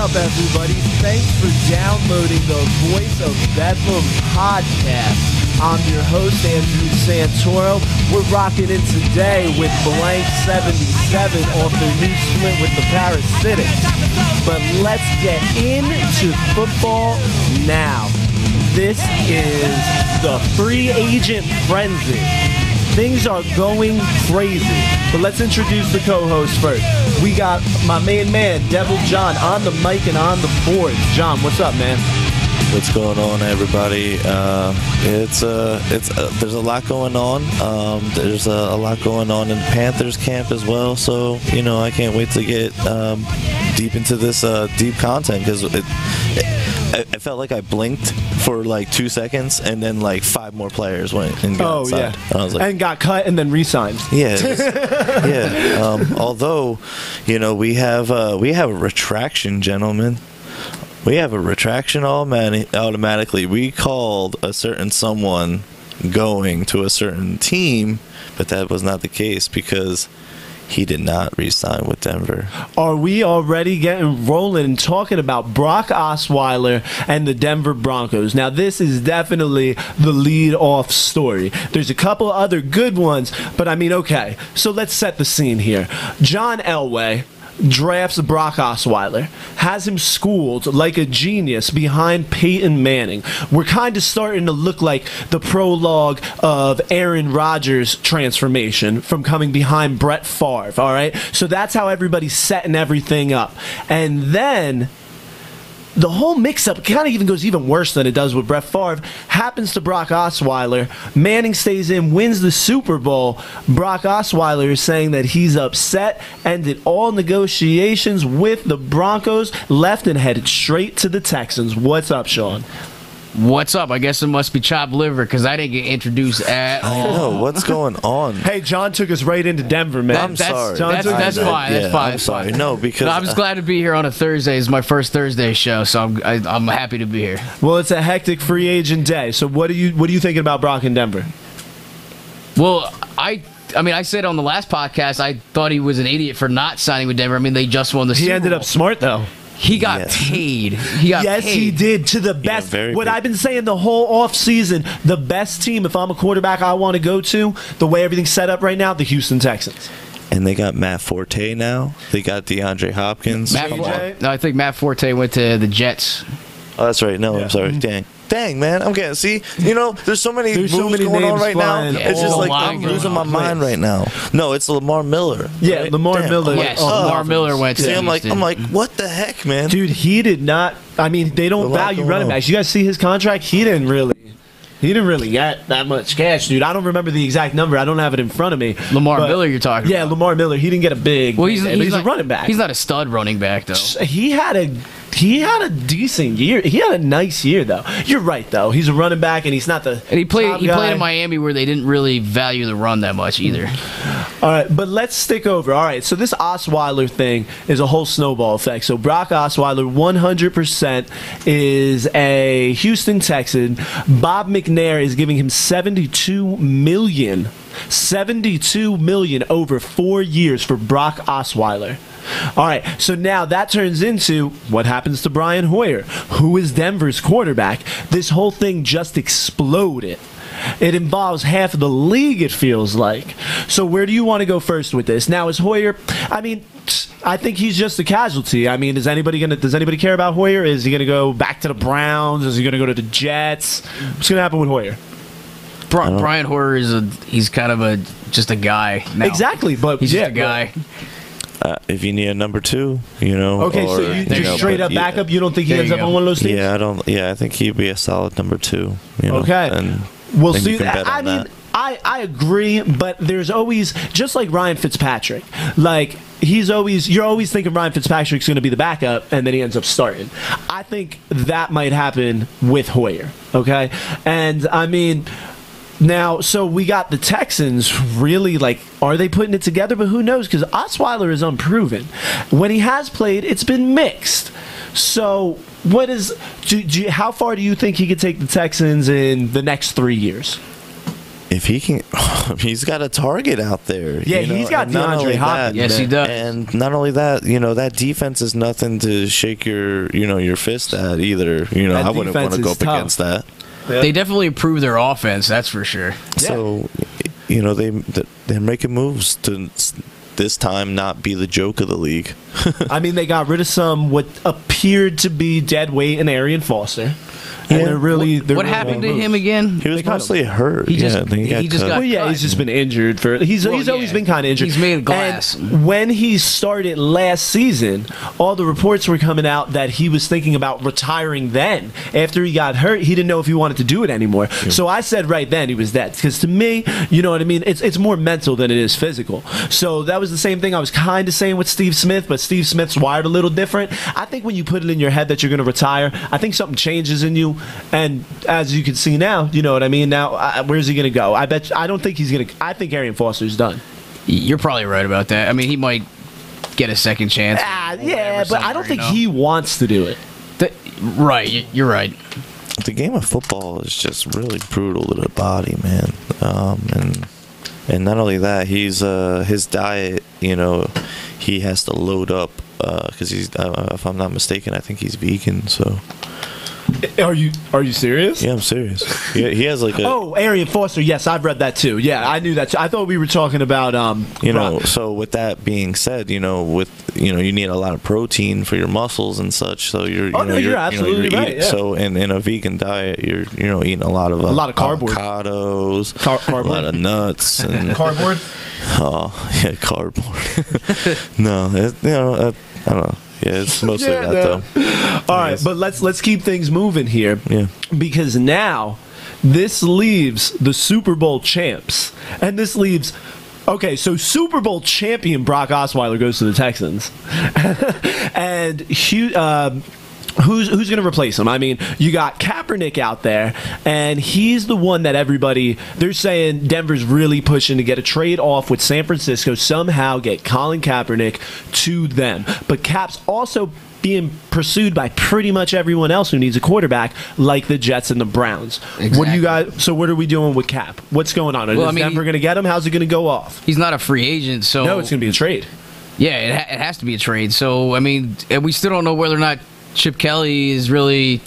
up, everybody? Thanks for downloading the Voice of Bedlam podcast. I'm your host, Andrew Santoro. We're rocking in today with Blank 77 off their new split with the Parasitics. But let's get into football now. This is the free agent frenzy. Things are going crazy. But let's introduce the co-host first. We got my main man, Devil John, on the mic and on the board. John, what's up, man? What's going on, everybody? There's a lot going on. There's a lot going on in Panthers camp as well. So I can't wait to get deep into this deep content because I felt like I blinked for like 2 seconds and then like 5 more players went and got outside. Yeah, and I was like, and got cut and then re-signed. Yeah, yeah. Although we have a retraction, gentlemen. We have a retraction automatically. We called a certain someone going to a certain team, but that was not the case because he did not re-sign with Denver. Are we already getting rolling and talking about Brock Osweiler and the Denver Broncos? Now, this is definitely the lead-off story. There's a couple other good ones, but I mean, okay. So let's set the scene here. John Elway drafts Brock Osweiler, has him schooled like a genius behind Peyton Manning. We're kind of starting to look like the prologue of Aaron Rodgers' transformation from coming behind Brett Favre, all right? So that's how everybody's setting everything up. And then the whole mix-up kind of even goes even worse than it does with Brett Favre. Happens to Brock Osweiler. Manning stays in, wins the Super Bowl. Brock Osweiler is saying that he's upset, ended all negotiations with the Broncos, left and headed straight to the Texans. What's up, Sean? What's up? I guess it must be chopped liver because I didn't get introduced at all. I know. What's going on? Hey, John took us right into Denver, man. I'm sorry. That's fine. That's fine. I'm sorry. No, because I'm just glad to be here on a Thursday. It's my first Thursday show, so I'm happy to be here. Well, it's a hectic free agent day. So what are you thinking about Brock in Denver? Well, I mean, I said on the last podcast I thought he was an idiot for not signing with Denver. I mean, they just won the Super Bowl. He ended up smart, though. He got paid. Yes, he did, to the best. What I've been saying the whole offseason, the best team, if I'm a quarterback I want to go to, the way everything's set up right now, the Houston Texans. And they got Matt Forte now. They got DeAndre Hopkins. No, I think Matt Forte went to the Jets. Oh, that's right. No, I'm sorry. Dang, man. I'm getting, there's so many moves going on right now. It's just like I'm losing my mind right now. No, it's Lamar Miller. Yeah, right? Lamar Miller. Yes, Lamar Miller went to Houston. I'm like, what the heck, man? Dude, he did not. I mean, they don't value running backs. You guys see his contract? He didn't really get that much cash, dude. I don't remember the exact number. I don't have it in front of me. Lamar Miller, you're talking about? Yeah, Lamar Miller. He didn't get a big. Well, he's a running back. He's not a stud running back, though. He had a decent year. He had a nice year, though. You're right, though. He's a running back, and he's not the. And he played in Miami, where they didn't really value the run that much either. All right, but let's stick over. All right, so this Osweiler thing is a whole snowball effect. So Brock Osweiler, 100% is a Houston Texan. Bob McNair is giving him $72 million over 4 years for Brock Osweiler. All right, so now that turns into what happens to Brian Hoyer, who is Denver's quarterback. This whole thing just exploded. It involves half of the league, it feels like. So where do you want to go first with this? Now, is Hoyer, I mean, I think he's just a casualty. I mean, does anybody care about Hoyer? Is he going to go back to the Browns? Is he going to go to the Jets? What's going to happen with Hoyer? Brian Hoyer he's kind of just a guy now. Exactly, but he's just a guy. If you need a number 2, Okay, so you're straight up backup. You don't think he ends up on one of those teams? Yeah, I think he'd be a solid number 2. Okay, and we'll see. I mean, I agree, but there's always, just like Ryan Fitzpatrick, like you're always thinking Ryan Fitzpatrick's going to be the backup, and then he ends up starting. I think that might happen with Hoyer. Okay, and I mean. Now, so we got the Texans really, are they putting it together? But who knows, because Osweiler is unproven. When he has played, it's been mixed. So how far do you think he could take the Texans in the next 3 years? if he can, he's got a target out there. Yeah, you know? he's got And not DeAndre only Hopkins. that- Yes, he does. And not only that, that defense is nothing to shake your fist at either. That I wouldn't want defense to go is up tough. against that. Yeah. They definitely improved their offense, that's for sure. So, they're making moves to this time not be the joke of the league. I mean, they got rid of some what appeared to be dead weight and Arian Foster. And Yeah. they're really. What happened to him again? He was cut him. mostly hurt. He just- I think he just cut. got- Well, yeah, he's just been injured for. He's always yeah. been kind of injured. He's made of glass. And when he started last season, all the reports were coming out that he was thinking about retiring. Then, after he got hurt, he didn't know if he wanted to do it anymore. So I said right then he was dead. Because to me, you know what I mean. It's more mental than it is physical. So that was the same thing I was kind of saying with Steve Smith, but Steve Smith's wired a little different. I think when you put it in your head that you're going to retire, I think something changes in you, and as you can see now, you know what I mean. Now, where's he going to go? I don't think he's going to. I think Arian Foster's done. You're probably right about that. I mean, he might get a second chance. Yeah, but I don't think somewhere, he wants to do it. Right, you're right. The game of football is just really brutal to the body, man. And not only that, he's his diet. He has to load up because he's. If I'm not mistaken, I think he's vegan. So. Are you serious? Yeah, I'm serious. He has like a. Oh, Arian Foster. Yes, I've read that too. Yeah, I knew that too. I thought we were talking about Brock. So with that being said, you need a lot of protein for your muscles and such. So you're absolutely right. Eating, yeah. So in a vegan diet, you're eating a lot of cardboard, avocados, a lot of nuts, and cardboard. Oh yeah, cardboard. No, I don't know. Yeah, it's mostly that though. All right, but let's keep things moving here. Yeah. Because now this leaves the Super Bowl champs, and this leaves. Okay, so Super Bowl champion Brock Osweiler goes to the Texans, and who's going to replace him? I mean, you got Kaepernick out there, and he's the one that they're saying Denver's really pushing to get a trade off with San Francisco, somehow get Colin Kaepernick to them. But Cap's also being pursued by pretty much everyone else who needs a quarterback, like the Jets and the Browns. Exactly. What do you guys? So what are we doing with Cap? What's going on? Is Denver going to get him? How's it going to go off? He's not a free agent, so No, it's going to be a trade. Yeah, it has to be a trade. So I mean, we still don't know whether or not Chip Kelly is really.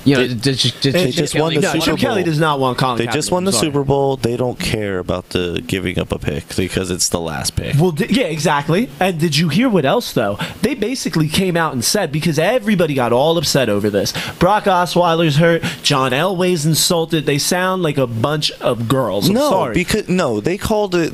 They just won the Super Chip Bowl. Kelly does not want Colin They Kaepernick. just won the Sorry. Super Bowl. They don't care about the giving up a pick because it's the last pick. Well, yeah, exactly. And did you hear what else, though? They basically came out and said, because everybody got all upset over this, Brock Osweiler's hurt, John Elway's insulted. They sound like a bunch of girls. I'm sorry. They called it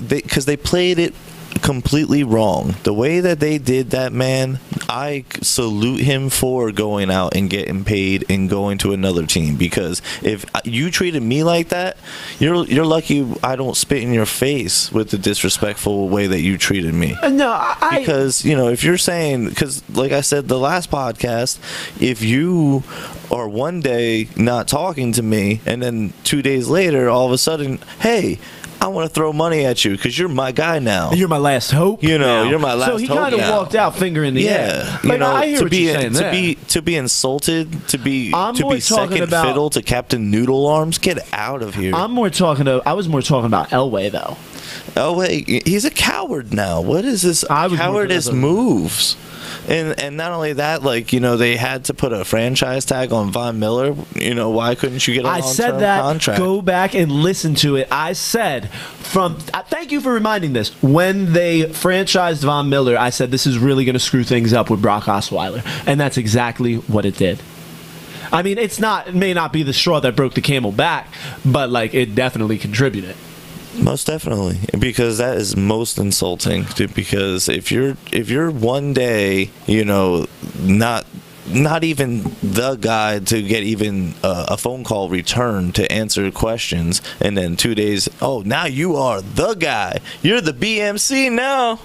because they played it completely wrong. The way that they did that, man, I salute him for going out and getting paid and going to another team, because if you treated me like that, you're lucky I don't spit in your face with the disrespectful way that you treated me. Because if you're saying, because like I said the last podcast, if you are one day not talking to me and then 2 days later all of a sudden, hey, I want to throw money at you because you're my guy now. You're my last hope. You're my last hope. So he kind of walked out finger in the air. Yeah, I hear what you're saying there. to be insulted, to be talking second about- fiddle to Captain Noodle Arms. Get out of here. I was more talking about Elway, though. Elway, he's a coward now. What is this cowardice moves? And not only that, they had to put a franchise tag on Von Miller. Why couldn't you get a long-term contract? Go back and listen to it. I said thank you for reminding this. When they franchised Von Miller, I said this is really going to screw things up with Brock Osweiler, and that's exactly what it did. I mean, it may not be the straw that broke the camel back, but it definitely contributed. Most definitely, because that is most insulting. Because if you're one day, not even the guy to get even a phone call returned to answer questions, and then 2 days, now you are the guy. You're the BMC now.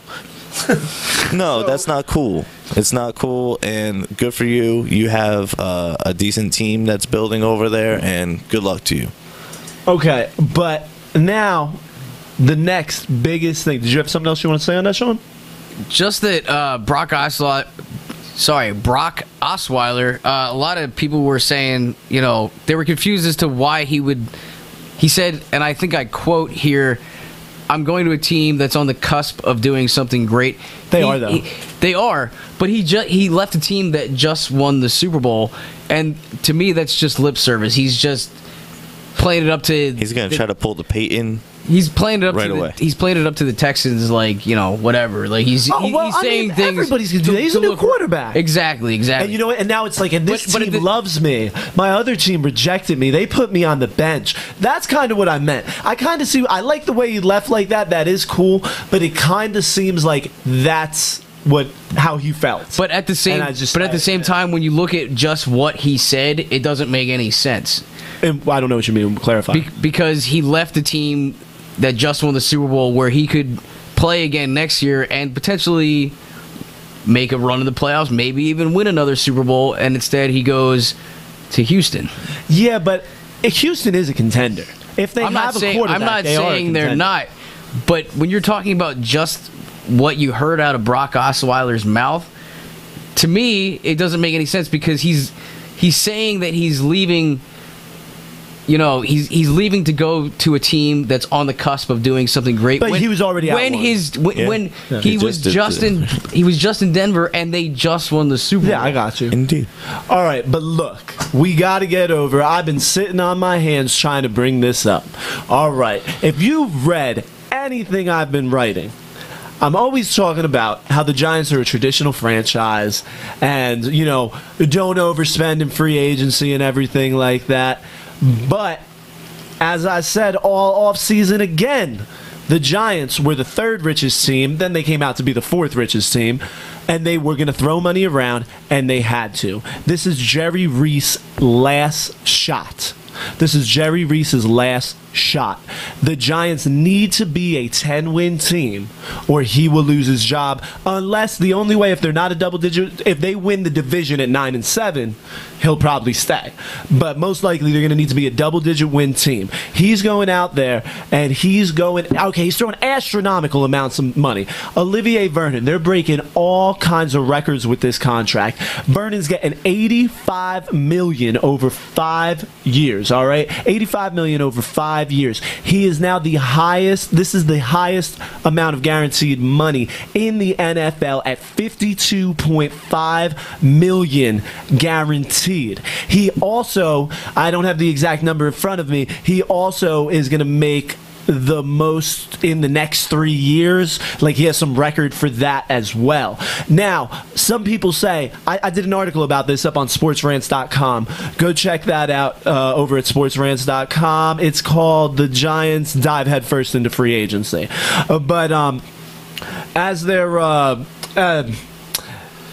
No, that's not cool. It's not cool, and good for you. You have a decent team that's building over there, and good luck to you. Okay, but now the next biggest thing. Did you have something else you want to say on that, Sean? Just that Brock Osweiler, a lot of people were saying, they were confused as to why he would He said, and I think I quote here, "I'm going to a team that's on the cusp of doing something great." They are, though. They are, but he left a team that just won the Super Bowl, and to me, that's just lip service. He's just playing it up to. He's going to try to pull the Peyton. He's playing it up right away. He's playing it up to the Texans, like, you know, whatever. Like he's saying things. Everybody's gonna do that. He's a new quarterback. Exactly. And you know what? And now it's like, and this team loves me. My other team rejected me. They put me on the bench. That's kind of what I meant. I kind of see. I like the way he left like that. That is cool. But it kind of seems like that's how he felt. But at the same time, when you look at just what he said, it doesn't make any sense. And I don't know what you mean. Clarify. Because he left the team that just won the Super Bowl, where he could play again next year and potentially make a run in the playoffs, maybe even win another Super Bowl, and instead he goes to Houston. Yeah, but Houston is a contender. If they have a quarterback, I'm not saying they're not, but when you're talking about just what you heard out of Brock Osweiler's mouth, to me, it doesn't make any sense, because he's saying that he's leaving. You know, he's leaving to go to a team that's on the cusp of doing something great. But he was already when he was just in Denver, and they just won the Super Bowl. Yeah, I got you. Indeed. All right, but look, we got to get over. I've been sitting on my hands trying to bring this up. All right, if you've read anything I've been writing, I'm always talking about how the Giants are a traditional franchise, and you know, don't overspend in free agency and everything like that. But, as I said all offseason again, the Giants were the third richest team. Then they came out to be the fourth richest team. And they were going to throw money around, and they had to. This is Jerry Reese's last shot. This is Jerry Reese's last shot. The Giants need to be a 10-win team, or he will lose his job. Unless the only way, if they're not a double-digit, if they win the division at 9-7, he'll probably stay. But most likely, they're going to need to be a double-digit win team. He's going out there, and he's throwing astronomical amounts of money. Olivier Vernon, they're breaking all kinds of records with this contract. Vernon's getting $85 million over 5 years. All right, $85 million over 5 years. He is now the highest. This is the highest amount of guaranteed money in the NFL at $52.5 million guaranteed. He also, I don't have the exact number in front of me. He also is going to make the most in the next 3 years. Like, he has some record for that as well. Now, some people say, I did an article about this up on sportsrants.com. Go check that out over at sportsrants.com. It's called "The Giants Dive Headfirst into Free Agency." As they're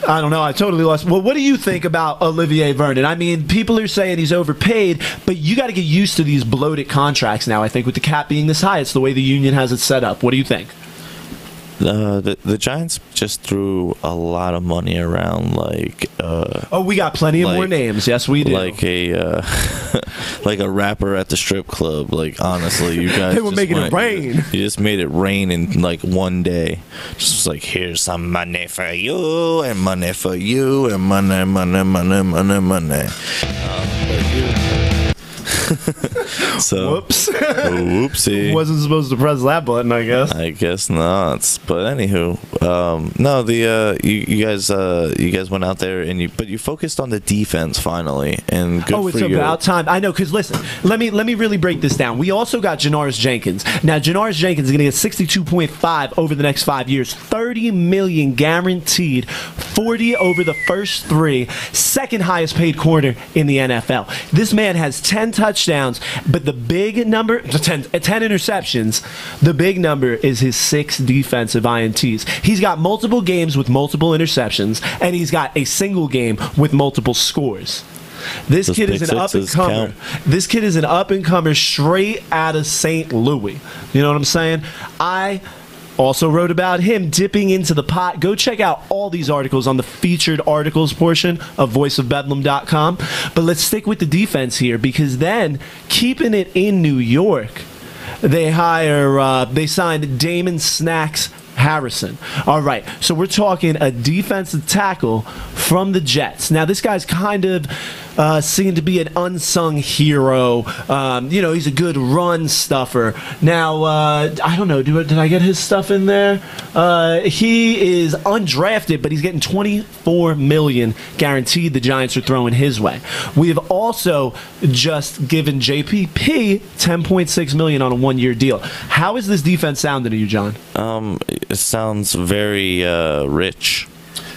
I don't know. I totally lost. Well, what do you think about Olivier Vernon? I mean, people are saying he's overpaid, but you got to get used to these bloated contracts now, I think, with the cap being this high. It's the way the union has it set up. What do you think? The Giants just threw a lot of money around, like we got plenty of more names. Yes, we do. Like a like a rapper at the strip club. Like, honestly, you guys they were making it rain. You just made it rain in like one day. Just was like, here's some money for you, and money for you, and money. So, whoops. Whoopsie. Wasn't supposed to press that button, I guess. I guess not. But anywho, no, you guys went out there and you focused on the defense finally, and good for you. It's about time. I know, because listen, let me really break this down. We also got Janoris Jenkins. Now, Janoris Jenkins is going to get 62.5 over the next 5 years, $30 million guaranteed, 40 over the first 3, second highest paid corner in the NFL. This man has 10 touchdowns, but the big number, 10 interceptions, the big number is his 6 defensive INTs. He's got multiple games with multiple interceptions, and he's got a single game with multiple scores. This kid is an up-and-comer. This kid is an up-and-comer straight out of St. Louis. You know what I'm saying? I also wrote about him dipping into the pot. Go check out all these articles on the featured articles portion of voiceofbedlam.com. But let's stick with the defense here, because then, keeping it in New York, they signed Damon Snacks Harrison. All right, so we're talking a defensive tackle from the Jets. Now, this guy's kind of seen to be an unsung hero. He's a good run stuffer. Now, I don't know. Did I get his stuff in there? He is undrafted, but he's getting $24 million guaranteed. The Giants are throwing his way. We have also just given JPP $10.6 million on a one-year deal. How is this defense sounding to you, John? It sounds very rich.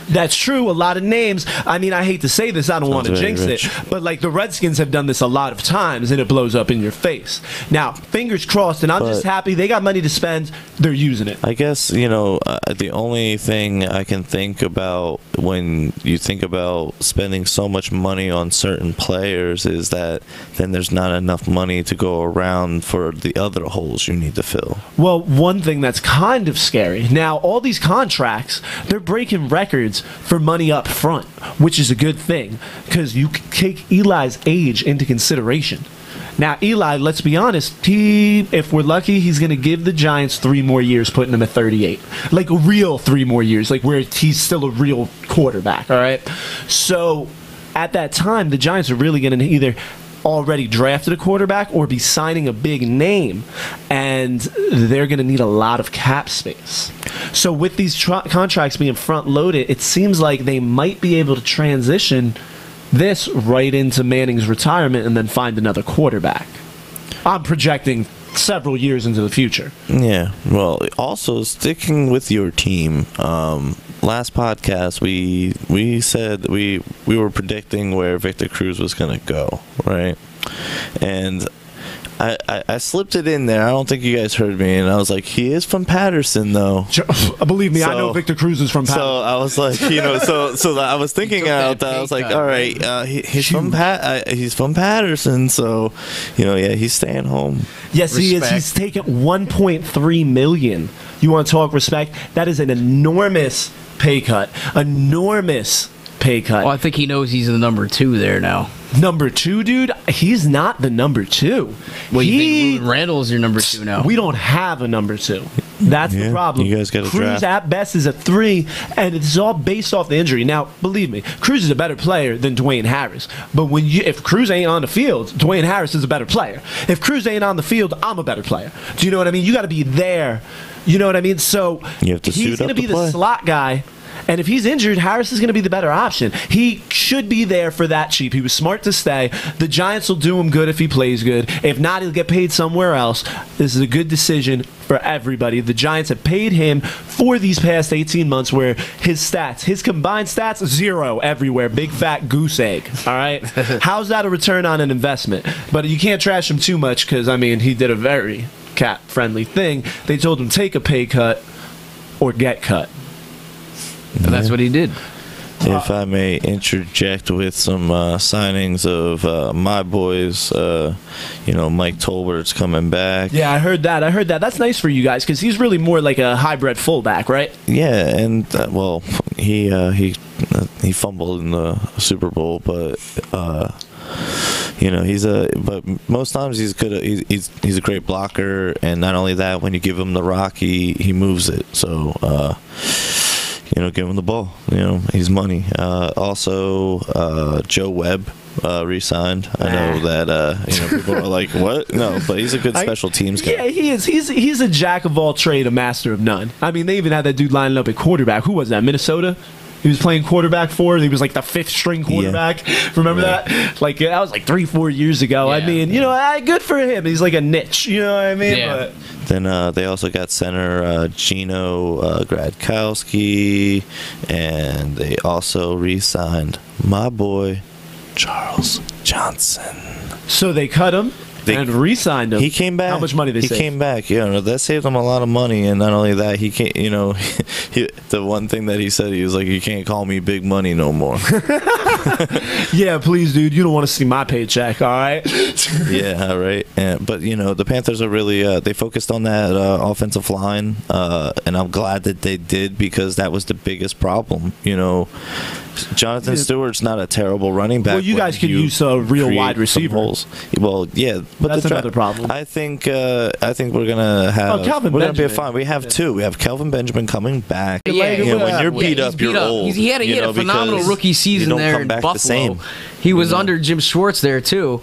That's true. A lot of names. I mean, I hate to say this. I don't want to jinx it. But, like, the Redskins have done this a lot of times, and it blows up in your face. Now, fingers crossed, and I'm just happy they got money to spend. They're using it. I guess, the only thing I can think about when you think about spending so much money on certain players is that then there's not enough money to go around for the other holes you need to fill. Well, one thing that's kind of scary. Now, all these contracts, they're breaking records for money up front, which is a good thing because you take Eli's age into consideration. Now, Eli, let's be honest, if we're lucky, he's going to give the Giants 3 more years, putting him at 38. Like, a real 3 more years, like where he's still a real quarterback, all right? So, at that time, the Giants are really going to either already drafted a quarterback or be signing a big name, and they're going to need a lot of cap space. So with these contracts being front loaded, it seems like they might be able to transition this right into Manning's retirement and then find another quarterback. I'm projecting several years into the future. Yeah. Well, also sticking with your team, last podcast we said we were predicting where Victor Cruz was going to go, right? And I slipped it in there. I don't think you guys heard me, and I was like, he is from Patterson, though. Believe me, I know Victor Cruz is from Patterson. So I was like, so I was thinking out that I was like, all right, he's from Patterson, so he's staying home. Yes, he is. He's taking $1.3 million. You want to talk respect? That is an enormous pay cut. Enormous pay cut. Well, I think he knows he's the number 2 there now. Number 2, dude? He's not the number 2. Well, you think Randall's your number 2 now? We don't have a number 2. That's the problem. You guys got to Cruz draft. at best is a 3, and it's all based off the injury. Now, believe me, Cruz is a better player than Dwayne Harris. But if Cruz ain't on the field, Dwayne Harris is a better player. If Cruz ain't on the field, I'm a better player. Do you know what I mean? You got to be there. You know what I mean? So you have to he's going to be the slot guy. And if he's injured, Harris is going to be the better option. He should be there for that cheap. He was smart to stay. The Giants will do him good if he plays good. If not, he'll get paid somewhere else. This is a good decision for everybody. The Giants have paid him for these past 18 months where his combined stats, 0 everywhere. Big fat goose egg. All right? How's that a return on an investment? But you can't trash him too much because, he did a very cap-friendly thing. They told him take a pay cut or get cut. And that's what he did. If I may interject with some signings of my boys, Mike Tolbert's coming back. Yeah, I heard that. That's nice for you guys because he's really more like a hybrid fullback, right? Yeah, and he fumbled in the Super Bowl, but but most times he's good. He's a great blocker, and not only that, when you give him the rock, he moves it. So. Give him the ball. He's money. Also, Joe Webb re-signed. I know that people are like, what? No, but he's a good special teams guy. Yeah, he is. He's a jack of all trade, a master of none. They even had that dude lining up at quarterback. Who was that? Minnesota? He was playing quarterback for. He was like the 5th string quarterback. Yeah. Remember that? Like that was like 3-4 years ago. Yeah. Good for him. He's like a niche. You know what I mean? Yeah. But then they also got center Gino Gradkowski, and they also re-signed my boy Charles Johnson. So they cut him. And re-signed him. He came back. How much money they saved? He came back. That saved him a lot of money. And not only that, he can't. The one thing that he said, he was like, "You can't call me big money no more." Yeah, please, dude. You don't want to see my paycheck, all right? Yeah, right. But the Panthers are really they focused on that offensive line, and I'm glad that they did because that was the biggest problem. Jonathan Stewart's not a terrible running back. Well, you guys could use a real wide receiver. Well, yeah, but that's another problem. I think we're gonna have. Calvin we're Benjamin. gonna be fine. We have 2. We have Kelvin Benjamin coming back. Yeah, when you're beat up, you're old. He had a phenomenal rookie season there in Buffalo. He was under Jim Schwartz there too.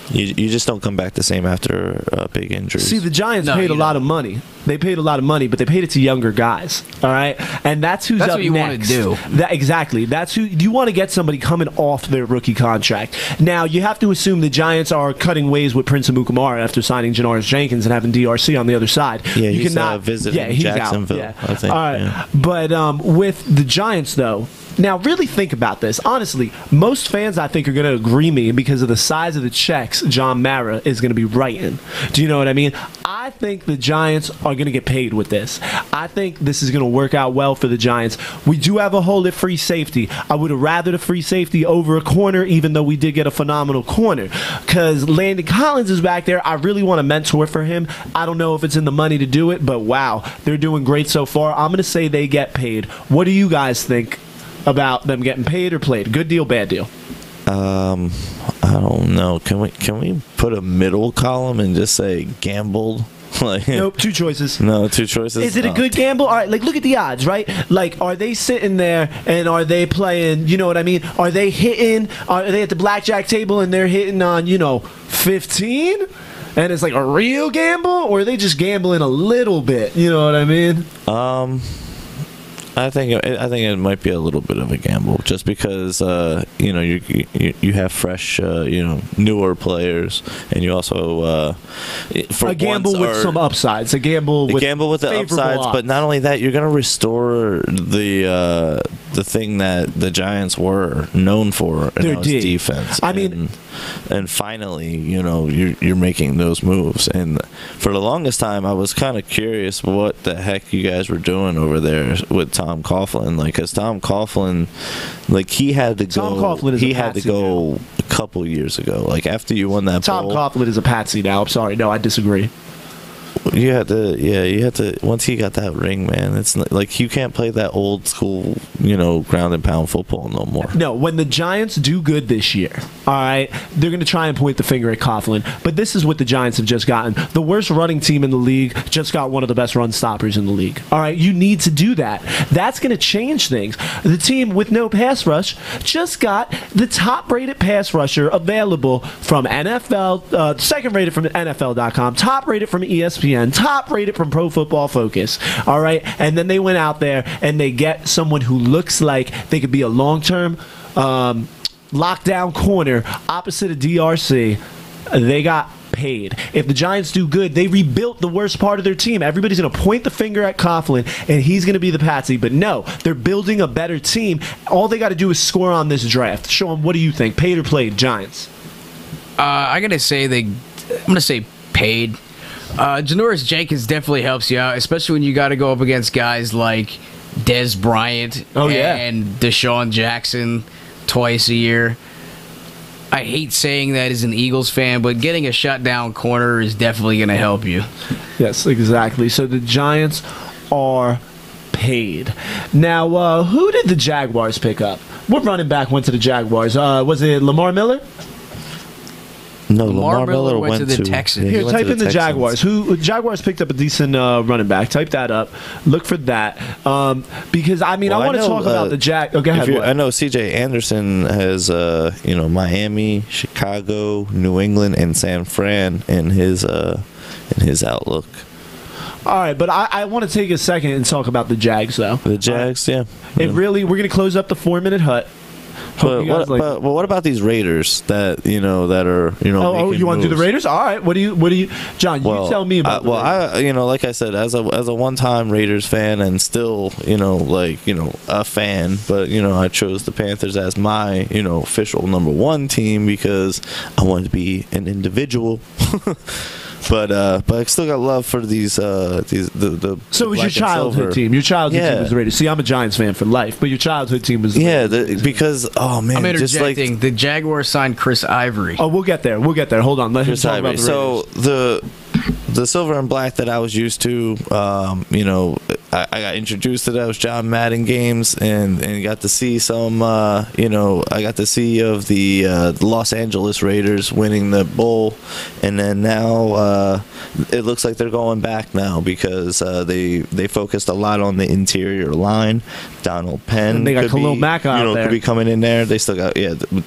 You just don't come back the same after a big injury. See, the Giants paid a lot of money. They paid a lot of money, but they paid it to younger guys. All right, and that's who's that's up what you next. want to do. Exactly. That's who you want to get, somebody coming off their rookie contract. Now you have to assume the Giants are cutting ways with Prince Amukamara after signing Janoris Jenkins and having DRC on the other side. Yeah, you he's cannot visiting he's Jacksonville. Out. I think. All right, yeah. but with the Giants though. Now, really think about this. Honestly, most fans, I think, are going to agree me because of the size of the checks John Mara is going to be writing. Do you know what I mean? I think the Giants are going to get paid with this. I think this is going to work out well for the Giants. We do have a hole at free safety. I would have rather the free safety over a corner, even though we did get a phenomenal corner. Because Landon Collins is back there. I really want a mentor for him. I don't know if it's in the money to do it, but wow, they're doing great so far. I'm going to say they get paid. What do you guys think about them getting paid or played? Good deal, bad deal? I don't know. Can we put a middle column and just say gambled? Like, nope, two choices. No, two choices. Is it a good gamble? All right, like look at the odds, right? Like, are they sitting there and are they playing? You know what I mean? Are they hitting? Are they at the blackjack table and they're hitting on 15? And it's like a real gamble, or are they just gambling a little bit? You know what I mean? I think it might be a little bit of a gamble, just because you have fresh newer players, and you also for a gamble with some upsides, a gamble with the upsides, odds. but not only that, you're going to restore the thing that the Giants were known for, and that was defense. I mean, and finally, you're making those moves. And for the longest time, I was kind of curious what the heck you guys were doing over there with Tom Coughlin. Like, because Tom Coughlin, like, he had to Tom go. Coughlin is he a had to patsy go now. a couple years ago. Like, after you won that Tom bowl, Coughlin is a patsy now. I'm sorry. No, I disagree. You had to. Once he got that ring, man, it's like you can't play that old school, ground and pound football no more. No, when the Giants do good this year, all right, they're going to try and point the finger at Coughlin. But this is what the Giants have just gotten. The worst running team in the league just got one of the best run stoppers in the league. All right, you need to do that. That's going to change things. The team with no pass rush just got the top-rated pass rusher available from NFL, second-rated from NFL.com, top-rated from ESPN. Top rated from Pro Football Focus. All right, and then they went out there and they get someone who looks like they could be a long-term lockdown corner opposite of DRC. They got paid. If the Giants do good, they rebuilt the worst part of their team. Everybody's going to point the finger at Coughlin, and he's going to be the patsy. But no, they're building a better team. All they got to do is score on this draft. Show them, what do you think? Paid or played, Giants? I'm going to say paid. Janoris Jenkins definitely helps you out, especially when you got to go up against guys like Dez Bryant and Deshaun Jackson twice a year. I hate saying that as an Eagles fan, but getting a shutdown corner is definitely going to help you. Yes, exactly. So the Giants are paid. Now, who did the Jaguars pick up? What running back went to the Jaguars? Was it Lamar Miller? No, Lamar Miller went to the Texans. Here, type in the Jaguars. Jaguars picked up a decent running back. Type that up. Look for that. Because I want to talk about the Oh, go ahead. I know C.J. Anderson has Miami, Chicago, New England, and San Fran in his outlook. All right, but I want to take a second and talk about the Jags, though. The Jags, yeah. We're going to close up the 4-minute hut. But what about these Raiders that are Oh, you want to do the Raiders? All right. What do you, John? You tell me about. Like I said, as a one-time Raiders fan and still a fan, but I chose the Panthers as my official number one team because I wanted to be an individual. But I still got love for these the So it was your childhood team. Your childhood team was the Raiders. See, I'm a Giants fan for life, but your childhood team was because I'm interjecting. The Jaguars signed Chris Ivory. Oh, we'll get there. Hold on. Let him talk about the Raiders. So the silver and black that I was used to. You know, I got introduced to those John Madden games and got to see some. You know, I got to see of the Los Angeles Raiders winning the bowl, and then now it looks like they're going back now because they focused a lot on the interior line. Donald Penn, and they got Khalil Mack out there. Could be coming in there. They still got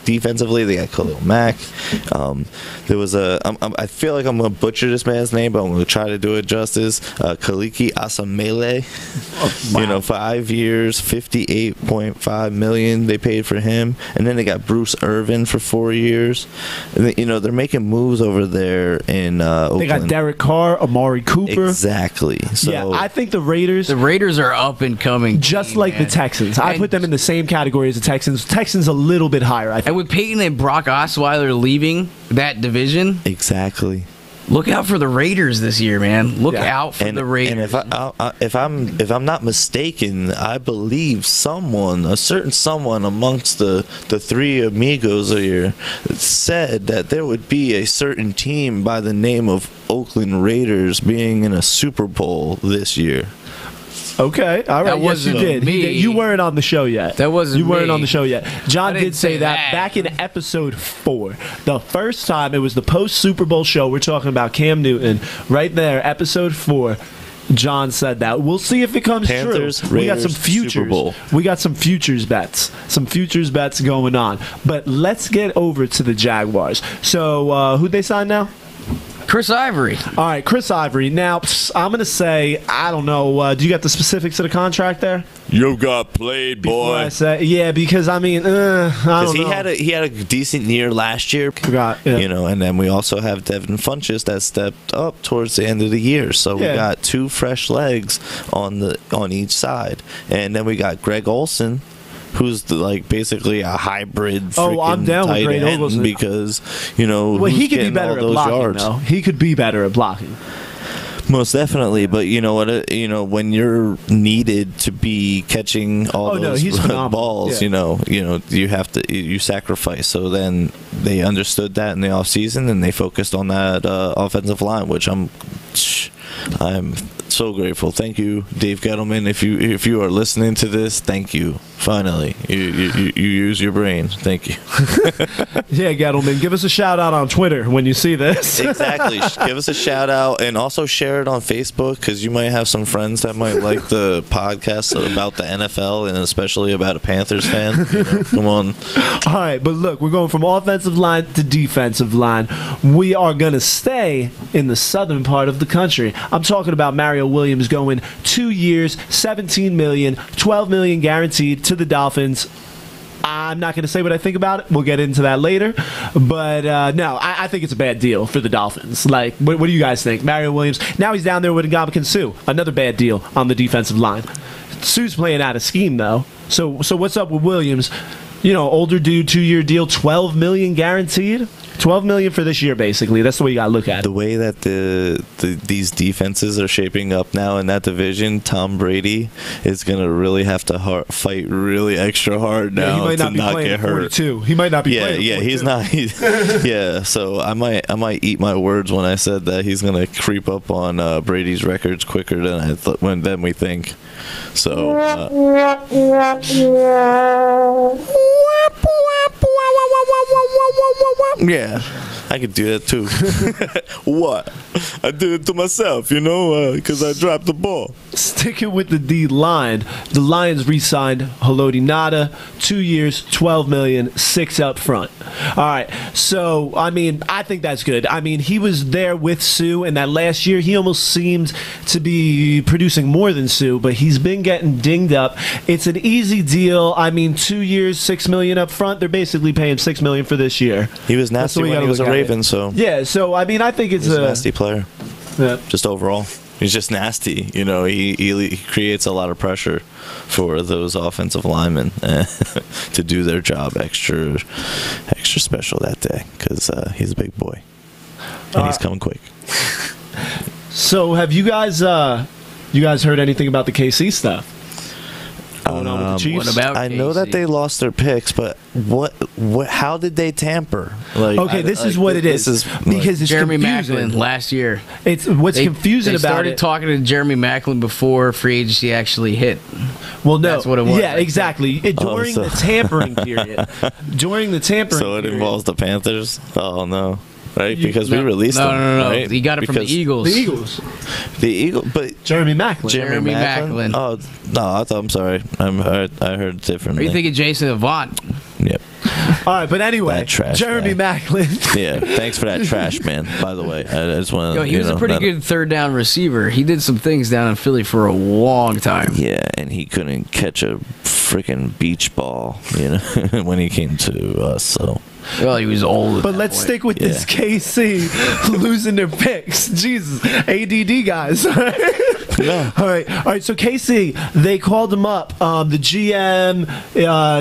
defensively they got Khalil Mack. There was I feel like I'm gonna butcher this man's name, but I'm gonna try to do it justice. Kaliki Asamele. Wow. You know, 5 years, $58.5 million they paid for him, and then they got Bruce Irvin for 4 years. And you know, they're making moves over there in Oakland. They got Derek Carr, Amari Cooper. Exactly. So yeah, I think the Raiders are up and coming, just team, like man. the Texans. I put them in the same category as the Texans. Texans a little bit higher, I think. And with Peyton and Brock Osweiler leaving that division, exactly. Look out for the Raiders this year, man. Look out for the Raiders. And if I'm not mistaken, I believe a certain someone amongst the three amigos here said that there would be a certain team by the name of Oakland Raiders being in a Super Bowl this year. Okay, all right. That wasn't yes, you did. me. You weren't on the show yet. That wasn't You weren't me. on the show yet. John I didn't did say say that that. back in episode 4. The first time, it was the post-Super Bowl show. We're talking about Cam Newton. Right there, episode 4. John said that. We'll see if it comes Panthers, true. We got some Raiders, futures. Super Bowl. We got some futures bets. Some futures bets going on. But let's get over to the Jaguars. So, who'd they sign now? Chris Ivory. All right, Chris Ivory. Now, I'm going to say, I don't know. Do you got the specifics of the contract there? You got played, Before I boy. say, yeah, because I mean, I don't know. He had a decent year last year. Forgot, yeah. You know, and then we also have Devin Funchess that stepped up towards the end of the year. So we Yeah. got 2 fresh legs on each side, and then we got Greg Olson, who's basically a hybrid. I'm down with tight Greg end Olson because you know Well, he who's could be getting better all at those blocking, yards. though. He could be better at blocking. Most definitely, but you know what? You know when you're needed to be catching all those he's phenomenal. balls, Yeah. you have to sacrifice. So then they understood that in the offseason and they focused on that offensive line, which I'm so grateful. Thank you, Dave Gettleman. If you are listening to this, thank you. Finally, you use your brain. Thank you. Yeah, Gettleman, give us a shout out on Twitter when you see this. Exactly. Give us a shout out and also share it on Facebook because you might have some friends that might like the podcast about the NFL and especially about a Panthers fan. You know, come on. All right, but look, we're going from offensive line to defensive line. We are going to stay in the southern part of the country. I'm talking about Mario Williams going 2 years, $17 million, $12 million guaranteed to the Dolphins. I'm not going to say what I think about it. We'll get into that later. But no, I think it's a bad deal for the Dolphins. Like, what do you guys think? Mario Williams, now he's down there with Ndamukong Suh. Another bad deal on the defensive line. Suh's playing out of scheme, though. So what's up with Williams? You know, older dude, 2-year deal, $12 million guaranteed. $12 million for this year, basically. That's the way you gotta look at it. The way that these defenses are shaping up now in that division, Tom Brady is gonna really have to fight really extra hard now he might to not be not playing get at hurt. 42. He might not be playing. Yeah, at he's 42. not. Yeah, so I might eat my words when I said that he's gonna creep up on Brady's records quicker than we think. So. Yeah, I could do that too. What? I did it to myself, because I dropped the ball. Sticking with the D line, the Lions re-signed Haloti Ngata, 2 years, $12 million, 6 up front. All right, so I mean, I think that's good. I mean, he was there with Suh, and that last year he almost seemed to be producing more than Suh, but he's been getting dinged up. It's an easy deal. I mean, 2 years, $6 million up front. They're basically paying $6 million for this year. He was nasty when he was a Raven, so yeah. So I mean, I think it's he's a nasty player. Yeah. Just overall, he's just nasty. He creates a lot of pressure for those offensive linemen to do their job extra special that day because he's a big boy and he's coming quick. So have you guys heard anything about the KC stuff? going on with the Chiefs? What about I know that KC? they lost their picks, but what? How did they tamper? Like, Okay, this is what it is. Because it's Jeremy confusing. Maclin last year. It's what's confusing they about started it. talking to Jeremy Maclin before free agency actually hit. Well, no, That's what it was. Yeah, exactly. During so- the tampering period. During the tampering. So it period, involves the Panthers. Oh no. Right, because we No, released no, them. No. Right? He got it from the Because Eagles. the Eagles. The Eagle, but Jeremy Maclin. Jeremy Maclin. Oh no, I'm sorry. I heard differently. Are you thinking Jason Avant? Yep. All right, but anyway, That trash Jeremy guy. Maclin. Yeah. Thanks for that trash, man. By the way, I just want to. Yo, he was a pretty good third down receiver. He did some things down in Philly for a long time. Yeah, and he couldn't catch a freaking beach ball, when he came to us. So Well, he was old. at But that let's point. stick with this KC losing their picks. Jesus, ADD guys. Yeah. All right. So KC, they called him up. The GM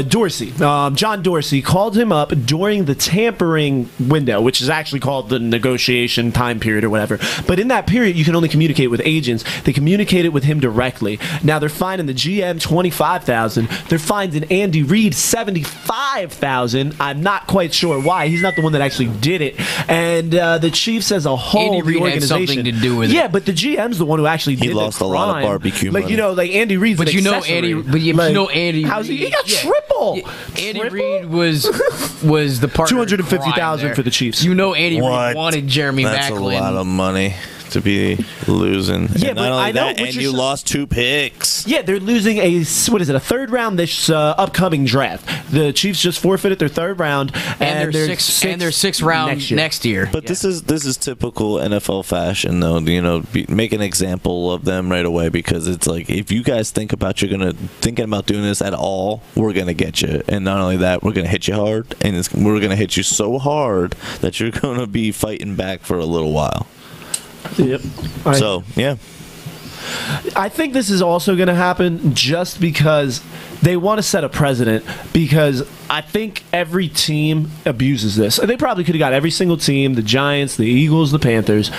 Dorsey, John Dorsey, called him up during the tampering window, which is actually called the negotiation time period or whatever. But in that period, you can only communicate with agents. They communicated with him directly. Now they're fining the GM $25,000. They're fining Andy Reid $75,000. I'm not quite sure why. He's not the one that actually did it. And the Chiefs as a whole, Andy the Reid had organization, something to do with it. Yeah, but the GM's the one who actually did lost the a lot of crime. barbecue Like money. like Andy Reid's But an you know accessory. Andy. But you Like, know Andy. how's he? He got Yeah. triple. Yeah, Andy Triple? Reid was the partner. $250,000 for the Chiefs. You know Andy What? Reid wanted Jeremy That's Maclin. a lot of money to be losing. Yeah, and but not only I know that, what and you're you saying. lost 2 picks. Yeah, they're losing a third round this upcoming draft. The Chiefs just forfeited their third round, and their sixth round next year. But this is typical NFL fashion, though. Make an example of them right away, because it's like, if you guys thinking about doing this at all, we're gonna get you. And not only that, we're gonna hit you hard, and we're gonna hit you so hard that you're gonna be fighting back for a little while. Yep. So yeah. I think this is also going to happen just because they want to set a precedent, because I think every team abuses this. They probably could have got every single team, the Giants, the Eagles, the Panthers,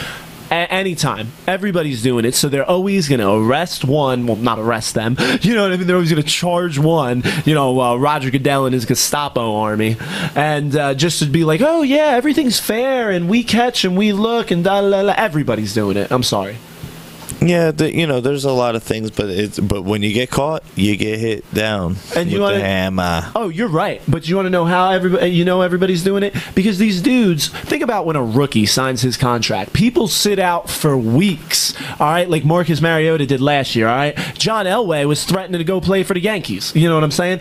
anytime. Everybody's doing it, so they're always going to arrest one. Well, not arrest them. You know what I mean? They're always going to charge one, Roger Goodell and his Gestapo army, and just to be like, oh, yeah, everything's fair, and we catch and we look, and da-la-la. Everybody's doing it. I'm sorry. Yeah, there's a lot of things, but when you get caught, you get hit down And you with wanna- the hammer. Oh, you're right. But you want to know how everybody's doing it? Because these dudes, think about when a rookie signs his contract. People sit out for weeks, all right? Like Marcus Mariota did last year, all right? John Elway was threatening to go play for the Yankees. You know what I'm saying?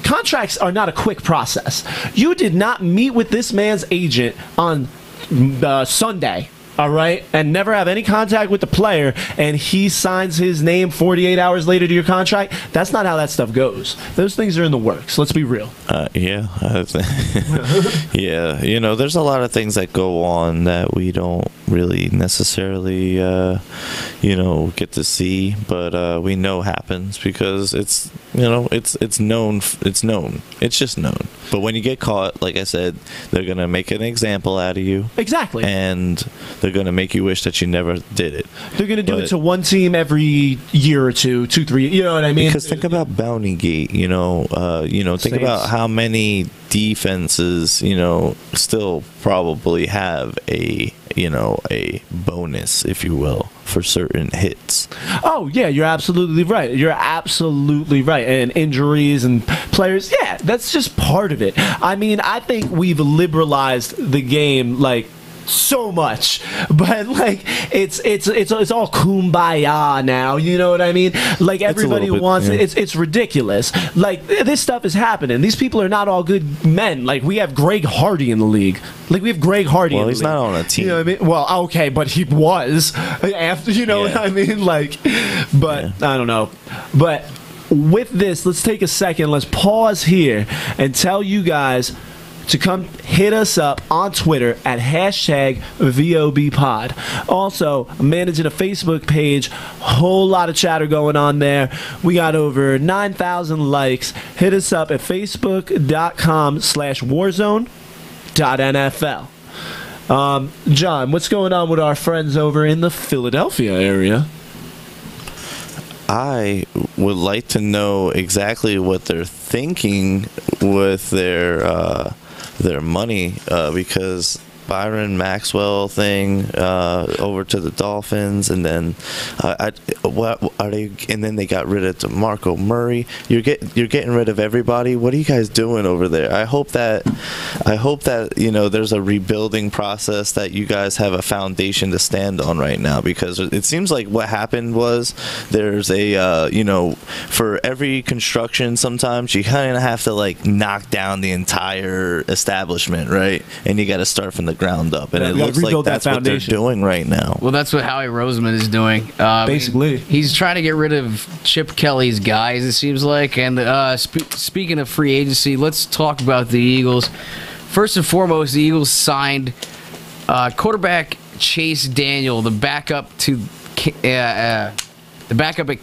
Contracts are not a quick process. You did not meet with this man's agent on Sunday. All right, and never have any contact with the player, and he signs his name 48 hours later to your contract. That's not how that stuff goes. Those things are in the works. Let's be real. Yeah, yeah. There's a lot of things that go on that we don't really necessarily, get to see, but we know happens because it's known. It's known. It's just known. But when you get caught, like I said, they're gonna make an example out of you. Exactly. And they're going to make you wish that you never did it. They're going to do it to one team every year or two, 3. You know what I mean? Because think about Bountygate. Think Saints. about how many defenses, still probably have a bonus, if you will, for certain hits. Oh, yeah, you're absolutely right. You're absolutely right. And injuries and players, yeah, that's just part of it. I mean, I think we've liberalized the game, like, so much, but like it's all kumbaya now, you know what I mean? Like everybody wants it. It's ridiculous. Like this stuff is happening. These people are not all good men. Like we have Greg Hardy in the league. Well, he's not on a team. You know what I mean? Well, okay, but he was after. You know what I mean? Like, but I don't know. But with this, let's take a second. Let's pause here and tell you guys to come hit us up on Twitter at #VOBpod. Also, I'm managing a Facebook page. Whole lot of chatter going on there. We got over 9,000 likes. Hit us up at facebook.com/warzone.nfl. John, what's going on with our friends over in the Philadelphia area? I would like to know exactly what they're thinking with their money, because Byron Maxwell thing over to the Dolphins, and then what are they? And then they got rid of DeMarco Murray. You're getting rid of everybody. What are you guys doing over there? I hope that there's a rebuilding process, that you guys have a foundation to stand on right now, because it seems like what happened was there's a for every construction, sometimes you kind of have to like knock down the entire establishment, right? And you got to start from the ground up, and it looks like that's what they're doing right now. Well, that's what Howie Roseman is doing. Basically, he's trying to get rid of Chip Kelly's guys, it seems like. And speaking of free agency, let's talk about the Eagles. First and foremost, the Eagles signed quarterback Chase Daniel, the backup at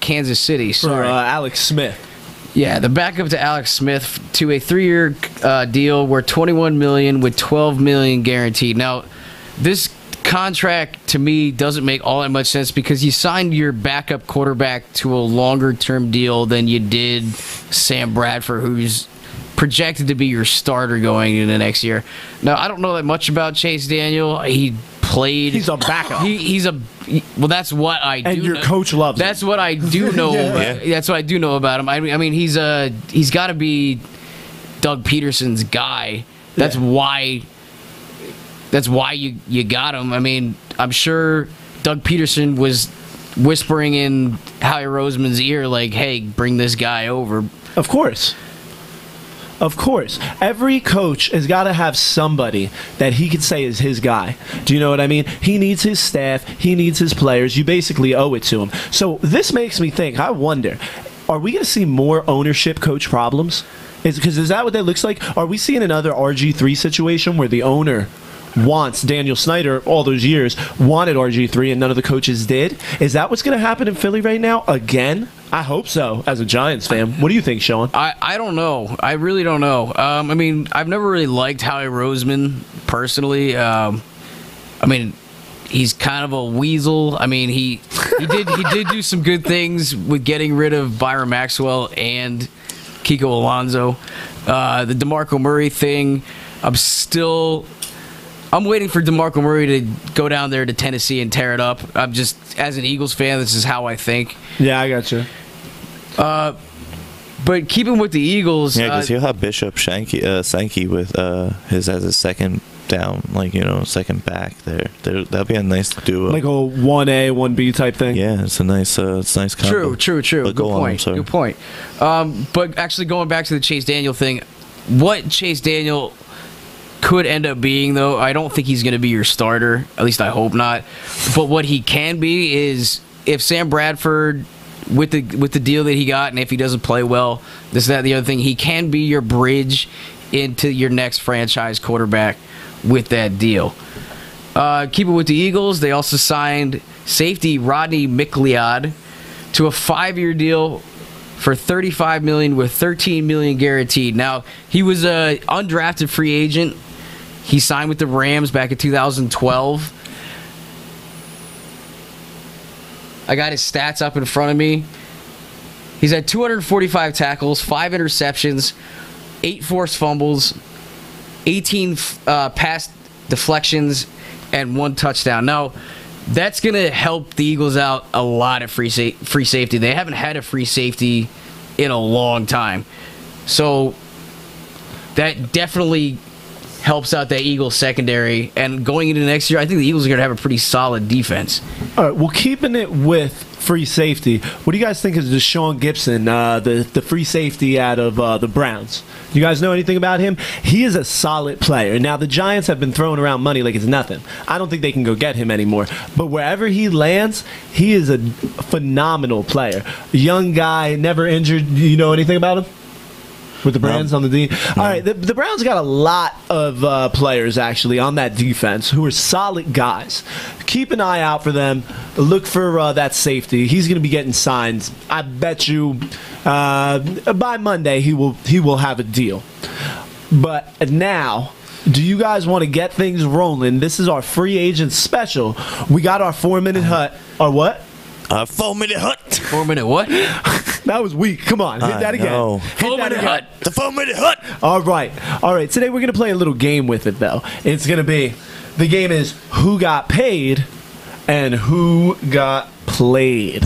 Kansas City. For Alex Smith. Yeah, the backup to Alex Smith, to a 3-year deal worth $21 million with $12 million guaranteed. Now, this contract to me doesn't make all that much sense, because you signed your backup quarterback to a longer-term deal than you did Sam Bradford, who's projected to be your starter going into next year. Now, I don't know that much about Chase Daniel. He played. He's a backup. Well, that's what I do. And your coach loves him. That's what I do know. That's what I do know about him. I mean, he's got to be Doug Peterson's guy. That's why. That's why you got him. I mean, I'm sure Doug Peterson was whispering in Howie Roseman's ear, like, "Hey, bring this guy over." Of course. Of course. Every coach has got to have somebody that he could say is his guy. Do you know what I mean? He needs his staff. He needs his players. You basically owe it to him. So this makes me think, I wonder, are we going to see more ownership coach problems? Is that what that looks like? Are we seeing another RG3 situation where the owner wants Daniel Snyder, all those years, wanted RG3 and none of the coaches did? Is that what's going to happen in Philly right now again? I hope so, as a Giants fan. What do you think, Sean? I don't know. I really don't know. I mean, I've never really liked Howie Roseman personally. I mean, he's kind of a weasel. I mean, he did do some good things with getting rid of Byron Maxwell and Kiko Alonso. The DeMarco Murray thing, I'm waiting for DeMarco Murray to go down there to Tennessee and tear it up. I'm just, as an Eagles fan, this is how I think. Yeah, I got you. But keeping with the Eagles, because he'll have Bishop Sankey with his as a second down, second back there. That'd be a nice duo, like a 1A, 1B type thing. Yeah, it's a nice combo. True. Good point. But actually, going back to the Chase Daniel thing, what Chase Daniel could end up being, though, I don't think he's going to be your starter. At least I hope not. But what he can be is, if Sam Bradford, with the deal that he got, and if he doesn't play well, this, that, the other thing, he can be your bridge into your next franchise quarterback with that deal. Keep it with the Eagles. They also signed safety Rodney McLeod to a 5-year deal for $35 million with $13 million guaranteed. Now, he was an undrafted free agent. He signed with the Rams back in 2012. I got his stats up in front of me. He's had 245 tackles, 5 interceptions, 8 forced fumbles, 18 pass deflections, and 1 touchdown. Now, that's going to help the Eagles out a lot at free safety. They haven't had a free safety in a long time. So that definitely helps out that Eagles secondary. And going into next year, I think the Eagles are going to have a pretty solid defense. All right, well, keeping it with free safety, what do you guys think of Deshaun Gibson, the free safety out of the Browns? You guys know anything about him? He is a solid player. Now, the Giants have been throwing around money like it's nothing. I don't think they can go get him anymore. But wherever he lands, he is a phenomenal player. Young guy, never injured. You know anything about him? With the Browns on the D? All right, the Browns got a lot of players, actually, on that defense who are solid guys. Keep an eye out for them. Look for that safety. He's going to be getting signed. I bet you by Monday he will have a deal. But now, do you guys want to get things rolling? This is our free agent special. We got our 4-minute hut. Our what? 4-minute hut. 4-minute what? That was weak. Come on, hit that again. know. Hit that 4-minute again. hut. The 4-minute hut. All right. Today we're gonna play a little game with it, though. It's gonna be, the game is who got paid and who got played.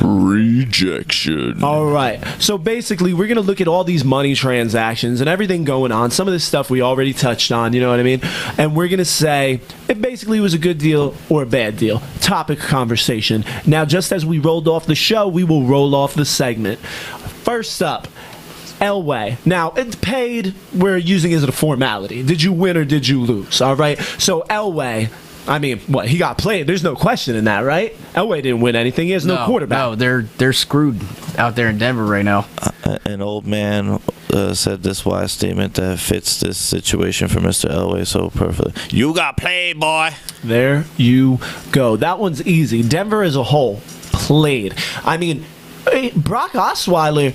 Rejection. All right. So basically, we're going to look at all these money transactions and everything going on. Some of this stuff we already touched on, you know what I mean? And we're going to say it basically was a good deal or a bad deal. Topic conversation. Now, just as we rolled off the show, we will roll off the segment. First up, Elway. Now, it's paid. We're using it as a formality. Did you win or did you lose? All right. So Elway, I mean, what, he got played. There's no question in that, right? Elway didn't win anything. He has no quarterback. No, they're screwed out there in Denver right now. An old man said this wise statement that fits this situation for Mr. Elway so perfectly. You got played, boy. There you go. That one's easy. Denver as a whole played. I mean, Brock Osweiler,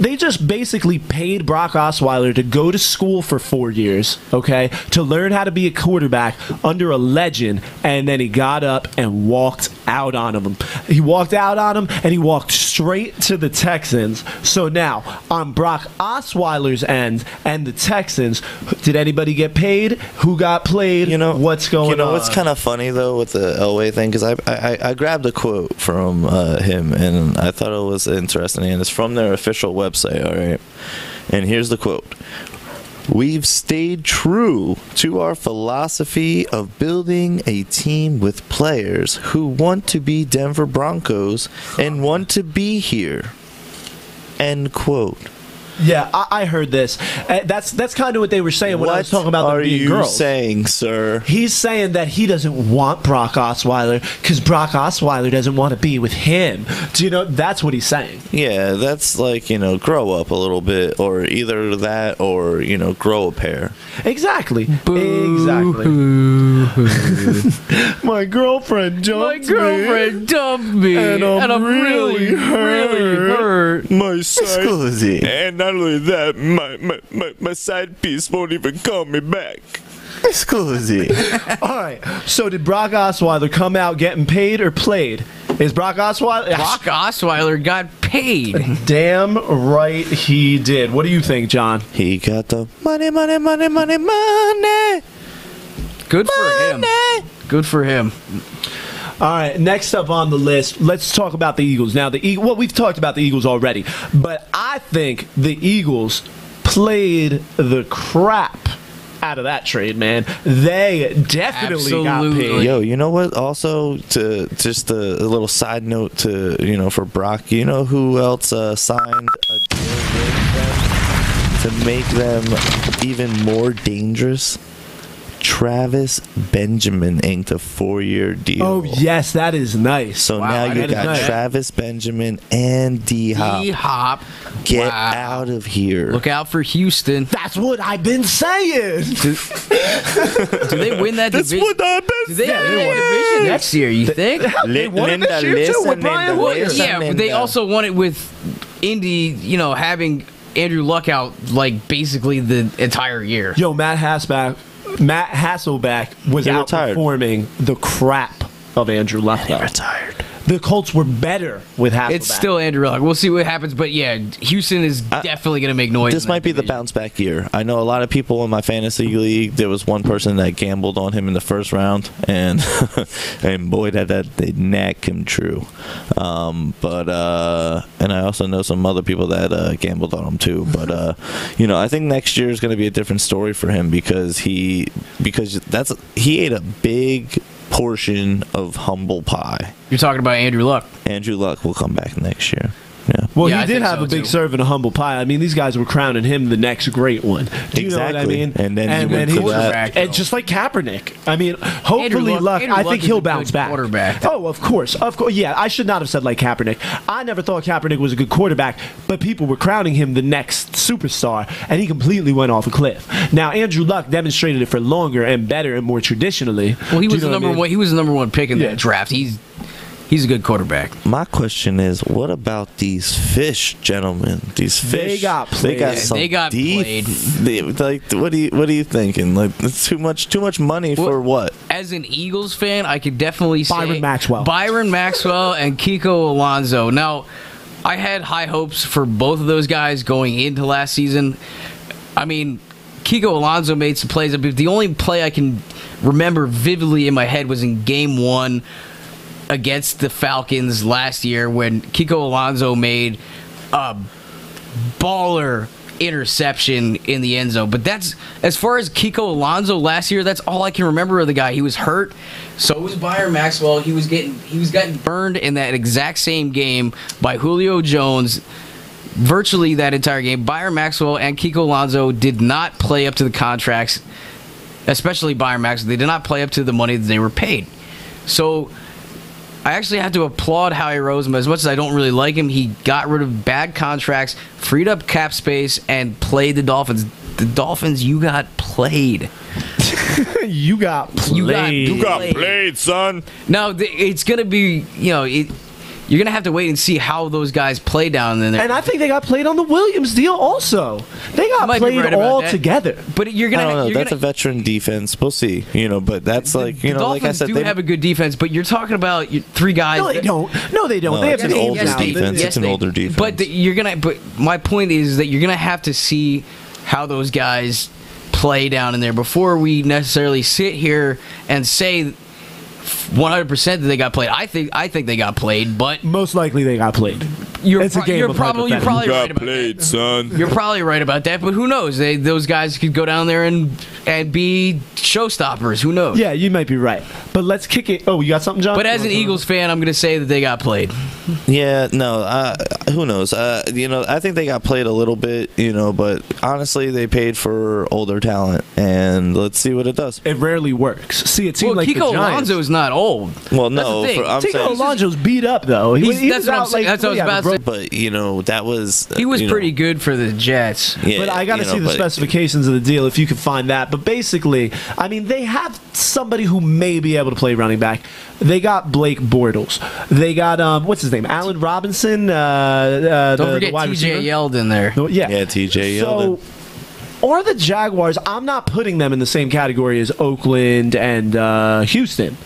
they just basically paid Brock Osweiler to go to school for 4 years, okay, to learn how to be a quarterback under a legend, and then he got up and walked out on him. He walked out on him, and he walked straight to the Texans. So now, on Brock Osweiler's end and the Texans, did anybody get paid? Who got played? What's going on? You know what's kind of funny, though, with the Elway thing? Because I grabbed a quote from him, and I thought it was interesting, and it's from their official website, all right? And here's the quote. We've stayed true to our philosophy of building a team with players who want to be Denver Broncos and want to be here. End quote. Yeah, I heard this. That's kind of what they were saying when I was talking about them being girls. What are you saying, sir? He's saying that he doesn't want Brock Osweiler because Brock Osweiler doesn't want to be with him. Do you know? That's what he's saying. Yeah, that's like, grow up a little bit, or either that or, grow a pair. Exactly. Boo. Exactly. My girlfriend dumped me. And I'm really hurt. My side. Scusi. And not only that, my side piece won't even call me back. Scusi. All right. So did Brock Osweiler come out getting paid or played? Is Brock Osweiler? Brock Osweiler got paid. Damn right he did. What do you think, John? He got the money, money, money, money, money. Good for him. Good for him. All right, next up on the list, let's talk about the Eagles. Now, we've talked about the Eagles already, but I think the Eagles played the crap out of that trade, man. They definitely got paid. Yo, you know what? Also, to just a little side note to for Brock. You know who else signed a deal with them to make them even more dangerous? Travis Benjamin inked a 4-year deal. Oh, yes, that is nice. So now you got nice. Travis Benjamin and D-Hop. D-Hop. Get out of here. Look out for Houston. That's what I've been saying. Do they win that That's division? what I've been Do they win that division next year, you think? They won it this year, too, with Brian Hoyer. Yeah, but they also won it with Indy, having Andrew Luck out, basically the entire year. Yo, Matt Hasselbeck was outperforming the crap of Andrew Luck. He retired. The Colts were better with Hasselbeck. It's still Andrew Luck. We'll see what happens, but yeah, Houston is definitely going to make noise. This might be the bounce back year. I know a lot of people in my fantasy league. There was one person that gambled on him in the first round, and and boy, they knack him true. And I also know some other people that gambled on him too. But I think next year is going to be a different story for him because he ate a big portion of humble pie. You're talking about Andrew Luck. Andrew Luck will come back next year. Yeah. Well, Yeah, he I did think have so, a big too. serving of humble pie. I mean, these guys were crowning him the next great one. Do you know what I mean? And then he went he to was that. and just like Kaepernick. I mean, hopefully Andrew I Luck think is he'll a good bounce back. quarterback. Oh, of course. Yeah, I should not have said like Kaepernick. I never thought Kaepernick was a good quarterback, but people were crowning him the next superstar, and he completely went off a cliff. Now, Andrew Luck demonstrated it for longer and better and more traditionally. Well, he Do was you know the what I number mean? one. He was the number one pick in Yeah. the draft. He's a good quarterback. My question is, what about these fish, gentlemen? These fish, They got played. They got played. What are you thinking? Like, it's too much money for what? As an Eagles fan, I could definitely say Byron Maxwell and Kiko Alonso. Now, I had high hopes for both of those guys going into last season. I mean, Kiko Alonso made some plays. But the only play I can remember vividly in my head was in Game 1 against the Falcons last year when Kiko Alonso made a baller interception in the end zone. But that's, as far as Kiko Alonso last year, that's all I can remember of the guy. He was hurt. So was Byron Maxwell. He was getting burned in that exact same game by Julio Jones. Virtually that entire game. Byron Maxwell and Kiko Alonso did not play up to the contracts, especially Byron Maxwell. They did not play up to the money that they were paid. So I actually have to applaud Howie Roseman. As much as I don't really like him, he got rid of bad contracts, freed up cap space, and played the Dolphins. The Dolphins, you got played. You got played. You got played, son. Now, it's going to be, you're going to have to wait and see how those guys play down there. And I think they got played on the Williams deal also. They got played all together. But you're going to... That's a veteran defense. We'll see. But that's like, the like I said, they have a good defense, but you're talking about three guys... No, they don't. They have it's an names older now. defense. It's an older defense. But my point is that you're going to have to see how those guys play down in there before we necessarily sit here and say 100% that they got played. I think they got played, but most likely they got played. You're probably right about played, that. Son. You're probably right about that, but who knows? Those guys could go down there and be showstoppers. Who knows? Yeah, you might be right. But let's kick it. Oh, you got something, John? But as an Eagles fan, I'm going to say that they got played. Yeah, no, who knows? I think they got played a little bit, but honestly, they paid for older talent, and let's see what it does. It rarely works. See, it seemed like Kiko the Giants. Alonso is not old. Well, no, Kiko Alonso's beat up though. That's what I was about to say. But that was he was pretty good for the Jets. Yeah, but I got to see the specifications of the deal if you can find that. But basically, I mean, they have somebody who may be able to play running back. They got Blake Bortles. They got what's his name, Allen Robinson. Don't forget TJ Yeldon there. Yeah, TJ Yeldon. Or the Jaguars, I'm not putting them in the same category as Oakland and Houston.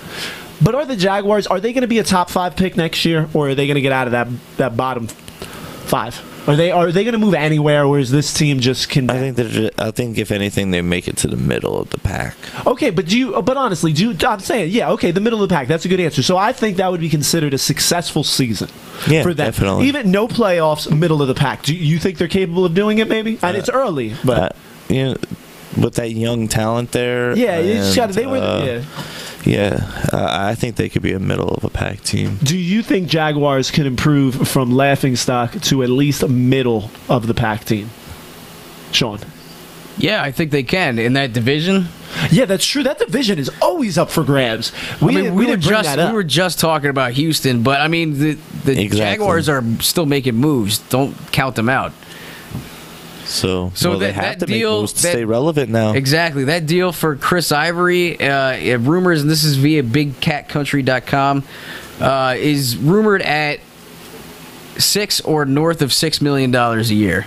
But are the Jaguars, are they going to be a top 5 pick next year, or are they going to get out of that bottom 5? Are they going to move anywhere, or is this team just condemned? I think if anything, they make it to the middle of the pack. Okay, but honestly, I'm saying, yeah, okay, the middle of the pack. That's a good answer. So I think that would be considered a successful season for them. Definitely. Even no playoffs, middle of the pack. Do you think they're capable of doing it? Maybe, and it's early, but with that young talent there, I think they could be a middle of a pack team. Do you think Jaguars can improve from laughing stock to at least a middle of the pack team? Sean? Yeah, I think they can in that division. Yeah, that's true. That division is always up for grabs. We were just talking about Houston, but I mean the Jaguars are still making moves. Don't count them out. So they have to make moves to stay relevant now. Exactly. That deal for Chris Ivory, rumors, and this is via BigCatCountry.com, is rumored at $6 or north of $6 million a year.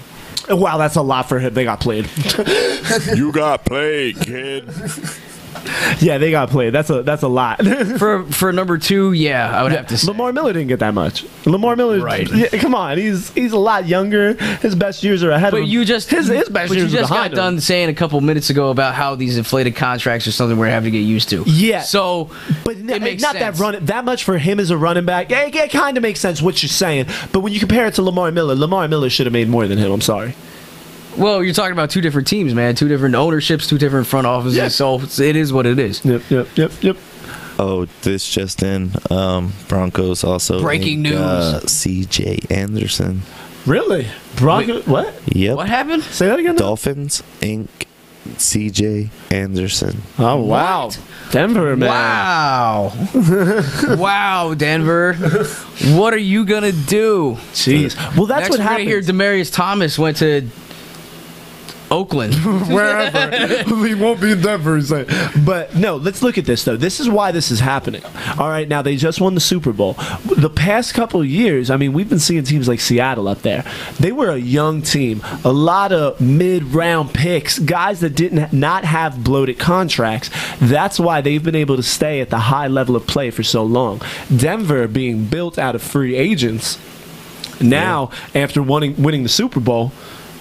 Wow, that's a lot for him. They got played. You got played, kid. Yeah, they got played. That's a lot. for number 2, yeah, I would have to say. Lamar Miller didn't get that much. Lamar Miller, right? Yeah, come on, he's a lot younger. His best years are ahead of him. His best years are behind him. You just got done saying a couple minutes ago about how these inflated contracts are something we're having to get used to. Yeah. So, but it makes not sense. that much for him as a running back. It kind of makes sense what you're saying. But when you compare it to Lamar Miller should have made more than him. I'm sorry. Well, you're talking about 2 different teams, man. 2 different ownerships, 2 different front offices. Yeah. So it is what it is. Yep. Oh, this just in. Broncos also. Breaking news. C.J. Anderson. Really? Broncos? What? Yep. What happened? Say that again. Dolphins Inc. C.J. Anderson. Oh wow. What? Denver, man. Wow. Wow, Denver. What are you going to do? Jeez. Well, that's Next what happened. Here, Demaryius Thomas went to Oakland. Wherever. We won't be in Denver. He's like, but no, let's look at this, though. This is why this is happening. All right, now they just won the Super Bowl. The past couple of years, I mean, we've been seeing teams like Seattle up there. They were a young team. A lot of mid-round picks, guys that didn't not have bloated contracts. That's why they've been able to stay at the high level of play for so long. Denver being built out of free agents. Now, after winning the Super Bowl,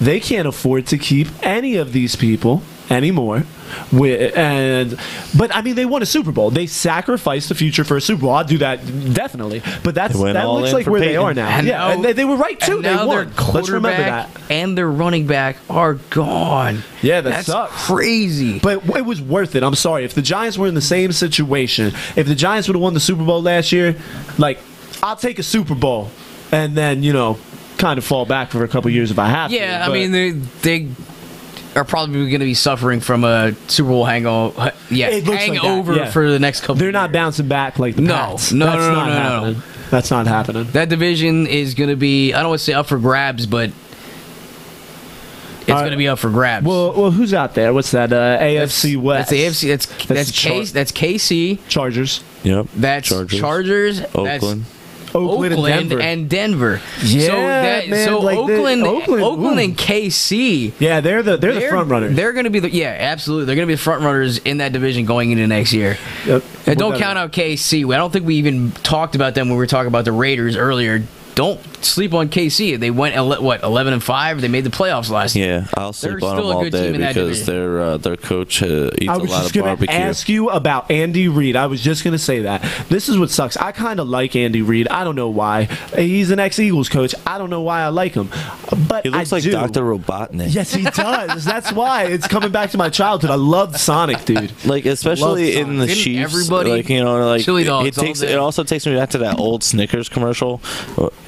they can't afford to keep any of these people anymore. But I mean, they won a Super Bowl. They sacrificed the future for a Super Bowl. I'll do that definitely. But that looks like where they are now. And they were right too. They won. Let's remember that. And their running back are gone. Yeah, that's sucks. Crazy. But it was worth it. I'm sorry. If the Giants were in the same situation, if the Giants would have won the Super Bowl last year, like, I'll take a Super Bowl and then, kind of fall back for a couple years if I have to. Yeah, I mean, they are probably going to be suffering from a Super Bowl hangover. For the next couple. They're not bouncing back like the Pats. No. That's not happening. That division is going to be, I don't want to say up for grabs, but it's going to be up for grabs. Well, who's out there? What's that? AFC West. That's the AFC. That's KC. Chargers. Yep. That's Chargers. Oakland. Oakland and Denver. Yeah, Oakland and KC. Yeah, they're the front runners. They're going to be absolutely. They're going to be the front runners in that division going into next year. Yep. And don't count out KC. I don't think we even talked about them when we were talking about the Raiders earlier. Don't sleep on KC. They went 11-5. They made the playoffs last year. Yeah, I'll sleep on them all day because their coach eats a lot of barbecue. I was just going to ask you about Andy Reid. I was just going to say that. This is what sucks. I kind of like Andy Reid. I don't know why. He's an ex-Eagles coach. I don't know why I like him. But he looks like Dr. Robotnik. Yes, he does. That's why. It's coming back to my childhood. I loved Sonic, dude. Like, especially in the Chiefs. Everybody, chili dogs. It also takes me back to that old Snickers commercial.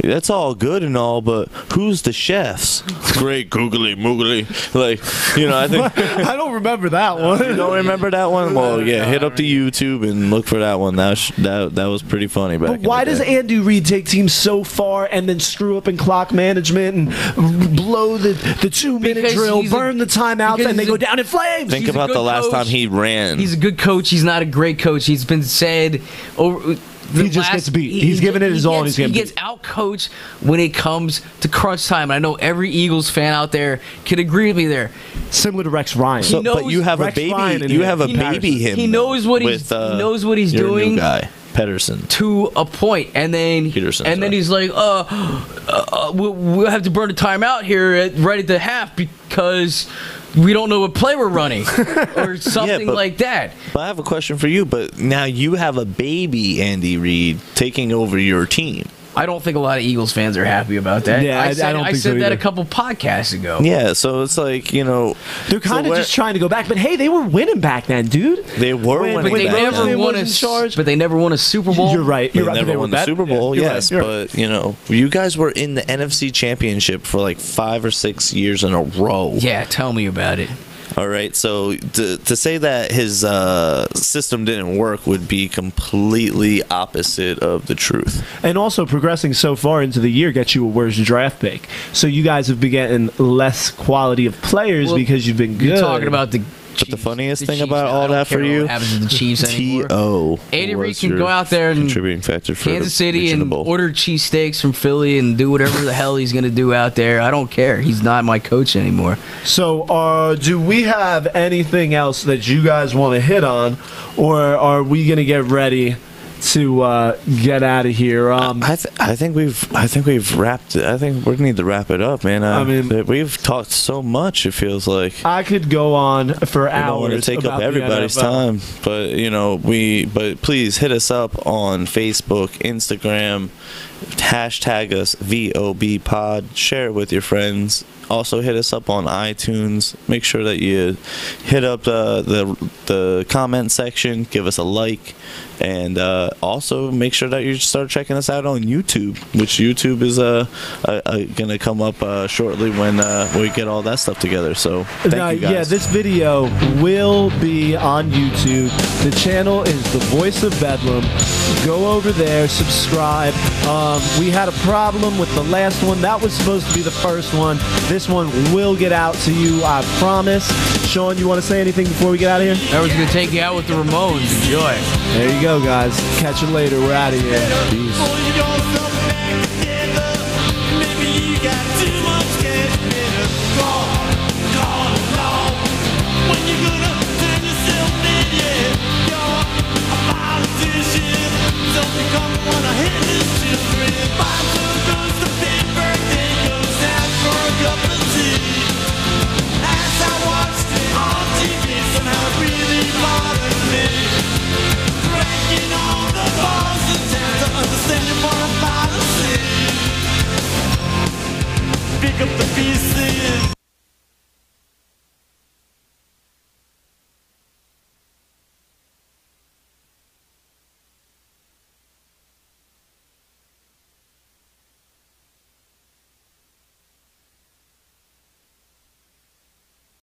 That's all good and all, but who's the chefs? Great googly moogly. I think I don't remember that one. You don't remember that one? Well, yeah, hit up the YouTube and look for that one. That was pretty funny back. But why does Andy Reid take teams so far and then screw up in clock management and blow the 2-minute drill, burn the timeouts, and they go down in flames? Think about the last time he ran. He's a good coach. He's not a great coach. He's been said over. He just gets beat. He's giving it his all, and he's getting beat. He gets out-coached when it comes to crunch time. And I know every Eagles fan out there can agree with me there. Similar to Rex Ryan. But you have a baby. You have a baby him. He knows what he's doing. New guy. Pedersen to a point, and then he's like, we'll have to burn a timeout here right at the half because we don't know what play we're running or something like that. But I have a question for you. But now you have a baby, Andy Reid, taking over your team. I don't think a lot of Eagles fans are happy about that. Yeah, I said that a couple podcasts ago. Yeah, so it's like, they're kind of just trying to go back. But hey, they were winning back then, dude. They were winning. But they never won a Super Bowl. You're right. They never won the Super Bowl. Yes, but you guys were in the NFC Championship for like 5 or 6 years in a row. Yeah, tell me about it. All right, so to say that his system didn't work would be completely opposite of the truth. And also, progressing so far into the year gets you a worse draft pick. So you guys have been getting less quality of players because you've been good. You're talking about the But the funniest thing about all that for you, the Chiefs T.O. Andy Reid can go out there and contributing factor for Kansas City and order cheesesteaks from Philly and do whatever the hell he's going to do out there. I don't care. He's not my coach anymore. So, do we have anything else that you guys want to hit on, or are we going to get ready to get out of here? I think we've wrapped it. I think we need to wrap it up, man. I mean, we've talked so much. It feels like I could go on for hours. I don't want to take up everybody's time, but But please hit us up on Facebook, Instagram. Hashtag us VOB Pod. Share it with your friends. Also hit us up on iTunes. Make sure that you hit up the comment section. Give us a like. And also make sure that you start checking us out on YouTube, which YouTube is going to come up shortly when we get all that stuff together. So thank you guys. Yeah, this video will be on YouTube. The channel is The Voice of Bedlam. Go over there, subscribe. We had a problem with the last one. That was supposed to be the first one. This This one will get out to you, I promise. Sean, you want to say anything before we get out of here? I was going to take you out with the Ramones. Enjoy. There you go, guys. Catch you later. We're out of here. Peace. When you gonna